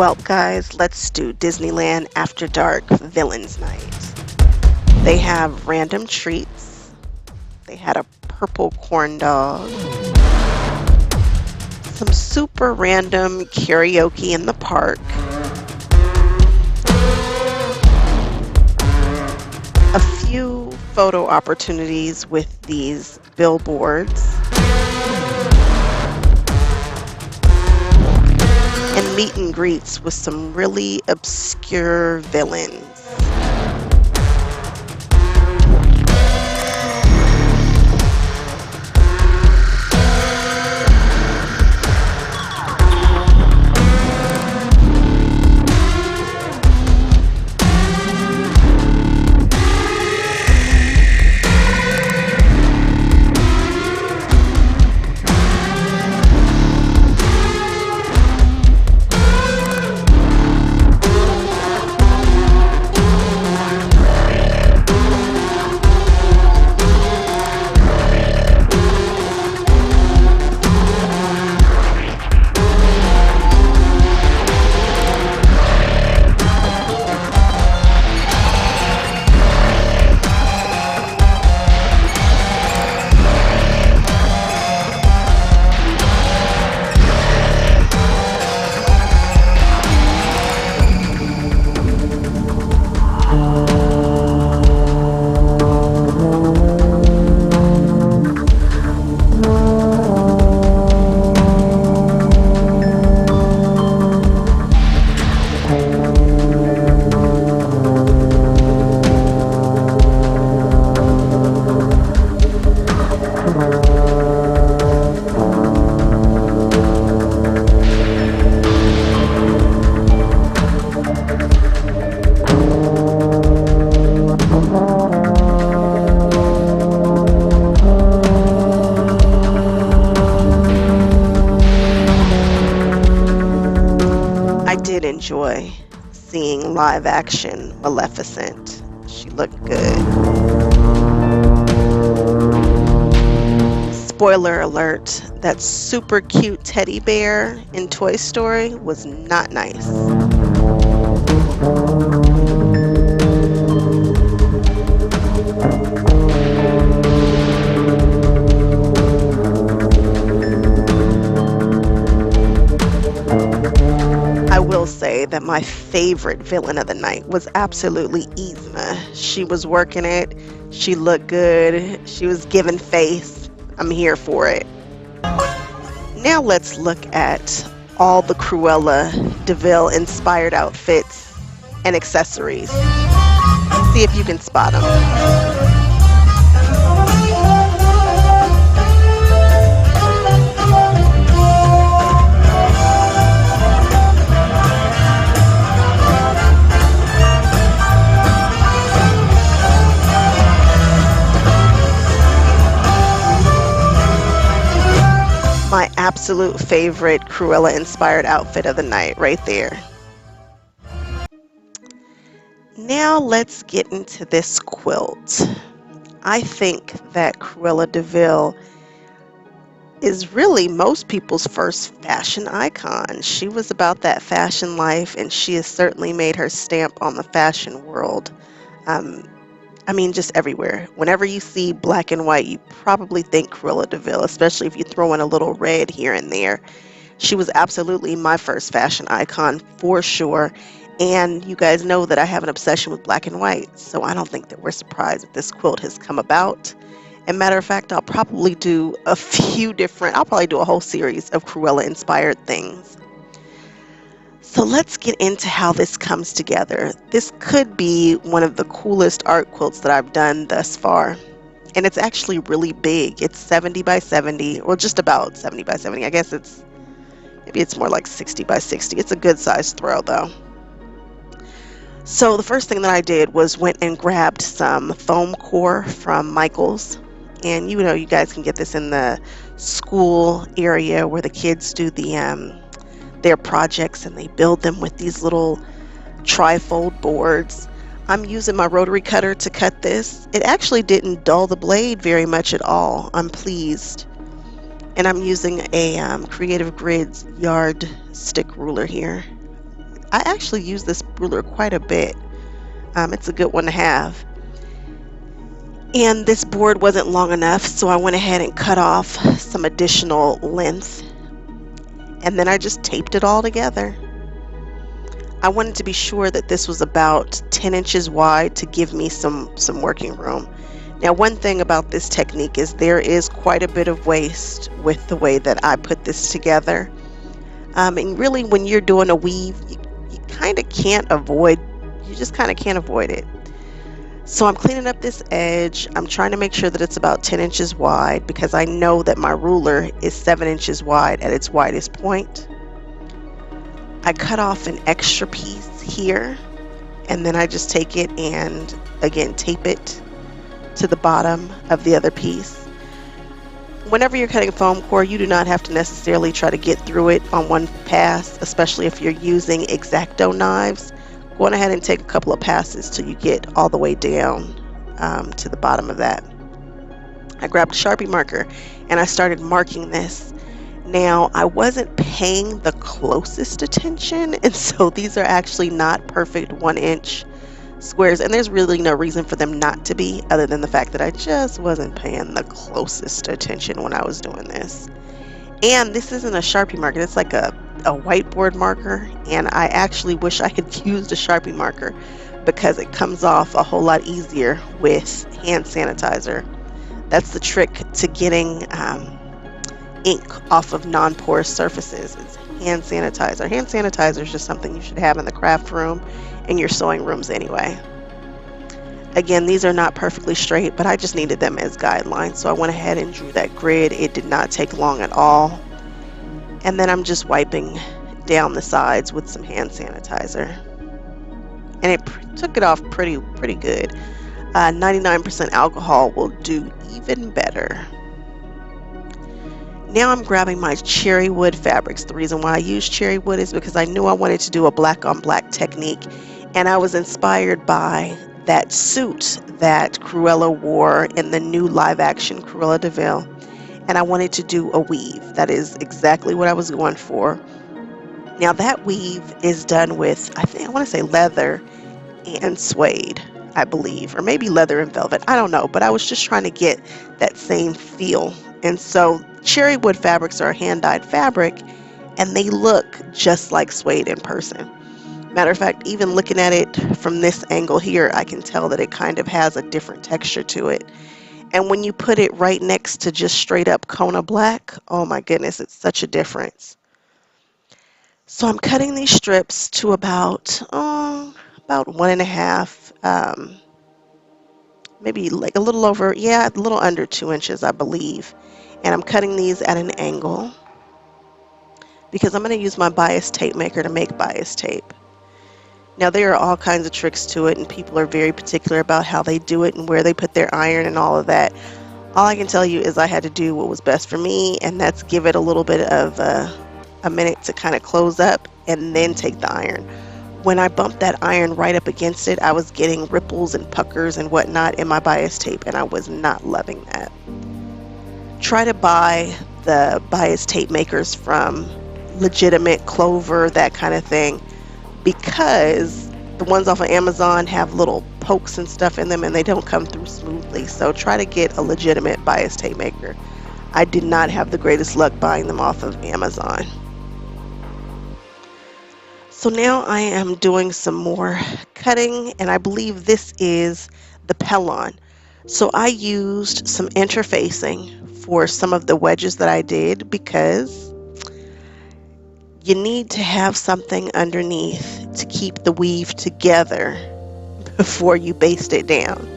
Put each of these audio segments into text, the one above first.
Well, guys, let's do Disneyland After Dark Villains Night. They have random treats. They had a purple corn dog, some super random karaoke in the park, a few photo opportunities with these billboards, and meet and greets with some really obscure villains. I did enjoy seeing live action Maleficent. She looked good. Spoiler alert, that super cute teddy bear in Toy Story was not nice. I will say that my favorite villain of the night was absolutely Yzma. She was working it. She looked good. She was giving face. I'm here for it. Now let's look at all the Cruella Deville inspired outfits and accessories. See if you can spot them. My absolute favorite Cruella inspired outfit of the night right there. Now let's get into this quilt. I think that Cruella Deville is really most people's first fashion icon. She was about that fashion life, and she has certainly made her stamp on the fashion world. Just everywhere. Whenever you see black and white, you probably think Cruella Deville, especially if you throw in a little red here and there. She was absolutely my first fashion icon for sure. And you guys know that I have an obsession with black and white, so I don't think that we're surprised that this quilt has come about. And matter of fact, I'll probably do a whole series of Cruella inspired things. So let's get into how this comes together. This could be one of the coolest art quilts that I've done thus far. And it's actually really big. It's 70 by 70, or just about 70 by 70. I guess maybe it's more like 60 by 60. It's a good size throw though. So the first thing that I did was went and grabbed some foam core from Michael's. And you guys can get this in the school area where the kids do their projects, and they build them with these little trifold boards. I'm using my rotary cutter to cut this. It actually didn't dull the blade very much at all. I'm pleased. And I'm using a Creative Grids yard stick ruler here. I actually use this ruler quite a bit. It's a good one to have. And this board wasn't long enough, so I went ahead and cut off some additional length, and then I just taped it all together. I wanted to be sure that this was about 10 inches wide to give me some working room. Now, one thing about this technique is there is quite a bit of waste with the way that I put this together. And really, when you're doing a weave, you just kind of can't avoid it. So I'm cleaning up this edge. I'm trying to make sure that it's about 10 inches wide because I know that my ruler is 7 inches wide at its widest point. I cut off an extra piece here, and then I just take it and again tape it to the bottom of the other piece. Whenever you're cutting foam core, you do not have to necessarily try to get through it on one pass, especially if you're using X-Acto knives. Go on ahead and take a couple of passes till you get all the way down to the bottom of that. I grabbed a Sharpie marker and I started marking this. Now, I wasn't paying the closest attention, and so these are actually not perfect 1-inch squares, and there's really no reason for them not to be other than the fact that I just wasn't paying the closest attention when I was doing this. And this isn't a Sharpie marker, it's like a whiteboard marker, and I actually wish I had used a Sharpie marker because it comes off a whole lot easier with hand sanitizer. That's the trick to getting ink off of non-porous surfaces. It's hand sanitizer. Hand sanitizer is just something you should have in the craft room and your sewing rooms anyway. Again, these are not perfectly straight, but I just needed them as guidelines, so I went ahead and drew that grid. It did not take long at all. And then I'm just wiping down the sides with some hand sanitizer. And it took it off pretty good. 99% alcohol will do even better. Now I'm grabbing my cherry wood fabrics. The reason why I use cherry wood is because I knew I wanted to do a black on black technique, and I was inspired by that suit that Cruella wore in the new live action Cruella Deville, and I wanted to do a weave. That is exactly what I was going for. Now that weave is done with, I want to say leather and suede, I believe, or maybe leather and velvet, I don't know, but I was just trying to get that same feel. And so cherry wood fabrics are a hand-dyed fabric, and they look just like suede in person. Matter of fact, even looking at it from this angle here, I can tell that it kind of has a different texture to it. And when you put it right next to just straight up Kona black, oh my goodness, it's such a difference. So I'm cutting these strips to about 1.5, maybe like a little over, a little under 2 inches, I believe. And I'm cutting these at an angle because I'm going to use my bias tape maker to make bias tape. Now there are all kinds of tricks to it, and people are very particular about how they do it and where they put their iron and all of that. All I can tell you is I had to do what was best for me, and that's give it a little bit of a minute to kind of close up and then take the iron. When I bumped that iron right up against it, I was getting ripples and puckers and whatnot in my bias tape, and I was not loving that. Try to buy the bias tape makers from legitimate Clover, that kind of thing, because the ones off of Amazon have little pokes and stuff in them and they don't come through smoothly. So try to get a legitimate bias tape maker. I did not have the greatest luck buying them off of Amazon. So now I am doing some more cutting, and I believe this is the Pellon. So I used some interfacing for some of the wedges that I did because you need to have something underneath to keep the weave together before you baste it down.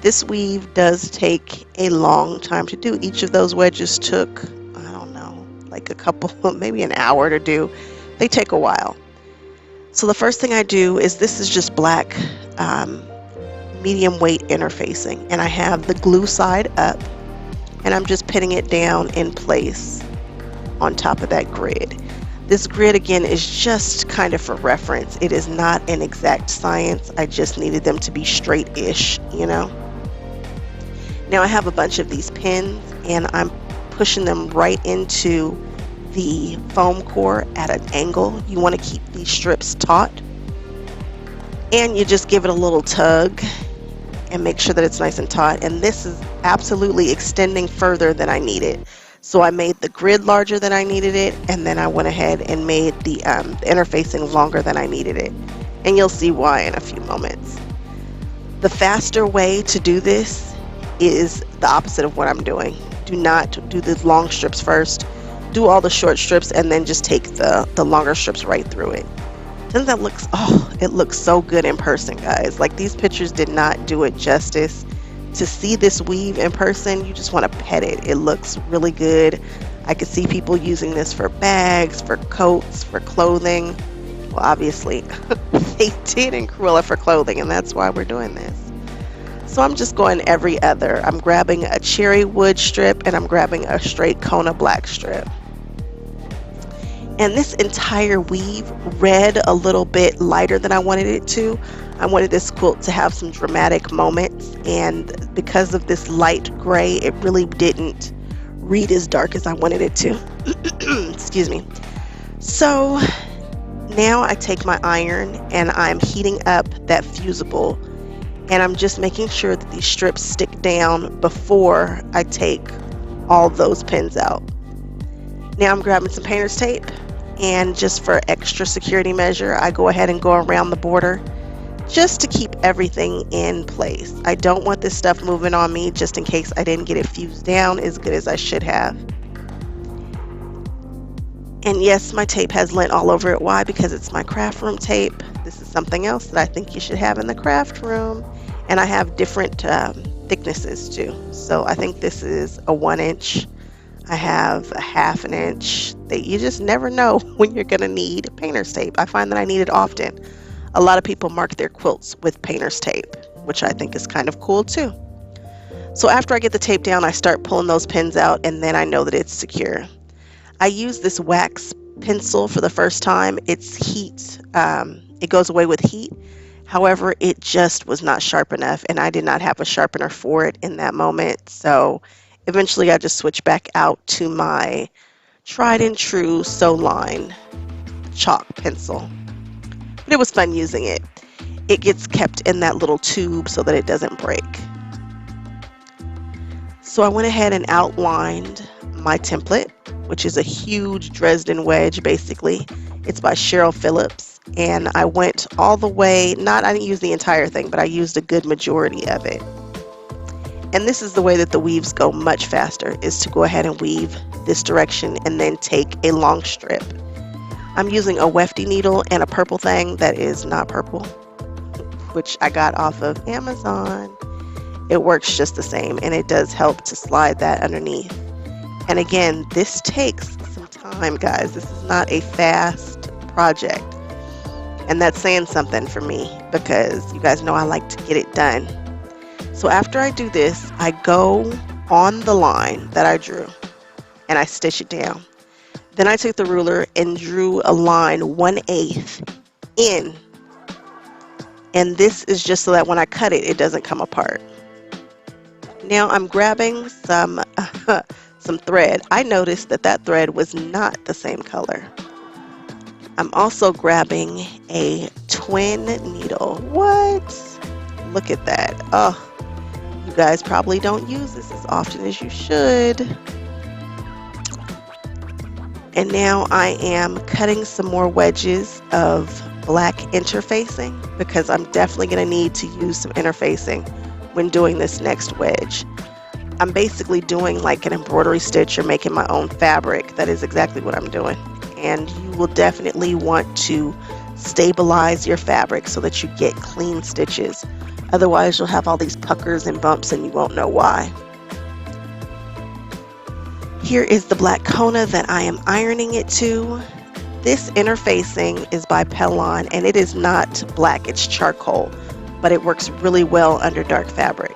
This weave does take a long time to do. Each of those wedges took, I don't know, like a couple, maybe an hour to do. They take a while. So the first thing I do is, this is just black medium weight interfacing, and I have the glue side up, and I'm just pinning it down in place on top of that grid. This grid again is just kind of for reference. It is not an exact science. I just needed them to be straight-ish, you know. Now I have a bunch of these pins, and I'm pushing them right into the foam core at an angle. You want to keep these strips taut, and you just give it a little tug and make sure that it's nice and taut. And this is absolutely extending further than I need it. So I made the grid larger than I needed it, and then I went ahead and made the interfacing longer than I needed it. And you'll see why in a few moments. The faster way to do this is the opposite of what I'm doing. Do not do the long strips first. Do all the short strips and then just take the longer strips right through it. Doesn't that look, oh, it looks so good in person, guys. Like, these pictures did not do it justice. To see this weave in person, you just want to pet it. It looks really good. I could see people using this for bags, for coats, for clothing. Well, obviously, they did in Cruella for clothing, and that's why we're doing this. So I'm just going every other. I'm grabbing a cherry wood strip, and I'm grabbing a straight Kona black strip. And this entire weave read a little bit lighter than I wanted it to. I wanted this quilt to have some dramatic moments, and because of this light gray, it really didn't read as dark as I wanted it to. Excuse me. So now I take my iron and I'm heating up that fusible, and I'm just making sure that these strips stick down before I take all those pins out. Now I'm grabbing some painter's tape, and just for extra security measure, I go ahead and go around the border just to keep everything in place. I don't want this stuff moving on me, just in case I didn't get it fused down as good as I should have. And yes, my tape has lint all over it. Why? Because it's my craft room tape. This is something else that I think you should have in the craft room. And I have different thicknesses too. So I think this is a 1 inch. I have a 1/2 inch. You just never know when you're going to need painter's tape. I find that I need it often. A lot of people mark their quilts with painter's tape, which I think is kind of cool too. So after I get the tape down, I start pulling those pins out, and then I know that it's secure. I use this wax pencil for the first time. It's heat. It goes away with heat. However, it just was not sharp enough, and I did not have a sharpener for it in that moment. So eventually I just switched back out to my tried and true Sew Line chalk pencil. But it was fun using it. It gets kept in that little tube so that it doesn't break. So I went ahead and outlined my template, which is a huge Dresden wedge basically. It's by Cheryl Phillips, and I went all the way, I didn't use the entire thing, but I used a good majority of it. And this is the way that the weaves go much faster, is to go ahead and weave this direction and then take a long strip. I'm using a wefty needle and a purple thing that is not purple, which I got off of Amazon. It works just the same, and it does help to slide that underneath. And again, this takes some time, guys. This is not a fast project. And that's saying something for me, because you guys know I like to get it done. So after I do this, I go on the line that I drew and I stitch it down. Then I took the ruler and drew a line 1/8 in. And this is just so that when I cut it, it doesn't come apart. Now I'm grabbing some thread. I noticed that that thread was not the same color. I'm also grabbing a twin needle. What? Look at that. Oh, you guys probably don't use this as often as you should. And now I am cutting some more wedges of black interfacing, because I'm definitely going to need to use some interfacing when doing this next wedge. I'm basically doing like an embroidery stitch or making my own fabric. That is exactly what I'm doing. And you will definitely want to stabilize your fabric so that you get clean stitches. Otherwise, you'll have all these puckers and bumps and you won't know why. Here is the black Kona that I am ironing it to. This interfacing is by Pellon, and it is not black, it's charcoal, but it works really well under dark fabric.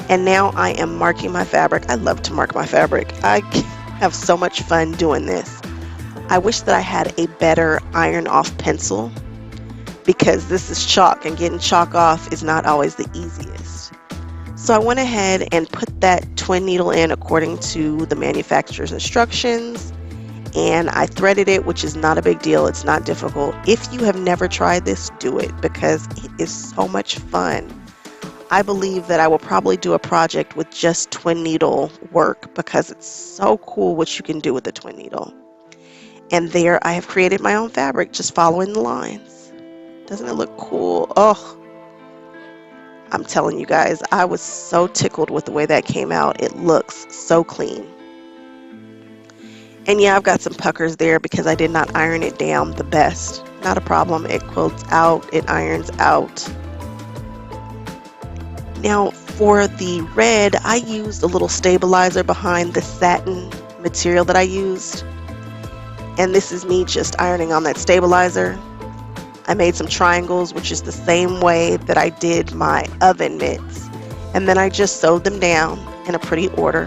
And now I am marking my fabric. I love to mark my fabric. I have so much fun doing this. I wish that I had a better iron off pencil, because this is chalk, and getting chalk off is not always the easiest. So I went ahead and put that twin needle in according to the manufacturer's instructions, and I threaded it, which is not a big deal. It's not difficult. If you have never tried this, do it because it is so much fun. I believe that I will probably do a project with just twin needle work because it's so cool what you can do with the twin needle. And there I have created my own fabric just following the lines. Doesn't it look cool? Oh, I'm telling you guys, I was so tickled with the way that came out. It looks so clean. And yeah, I've got some puckers there because I did not iron it down the best. Not a problem. It quilts out. It irons out. Now for the red, I used a little stabilizer behind the satin material that I used. And this is me just ironing on that stabilizer. I made some triangles, which is the same way that I did my oven mitts. And then I just sewed them down in a pretty order.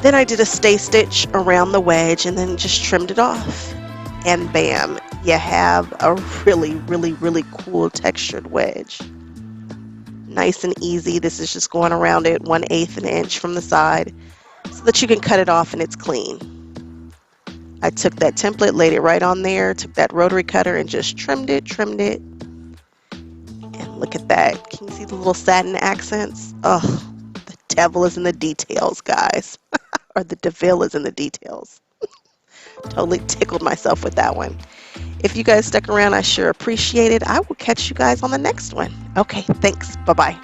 Then I did a stay stitch around the wedge and then just trimmed it off. And bam, you have a really, really, really cool textured wedge. Nice and easy. This is just going around it 1/8 an inch from the side so that you can cut it off and it's clean. I took that template, laid it right on there, took that rotary cutter and just trimmed it. And look at that. Can you see the little satin accents? Oh, the devil is in the details, guys. Or the Deville is in the details. Totally tickled myself with that one. If you guys stuck around, I sure appreciate it. I will catch you guys on the next one. Okay, thanks. Bye-bye.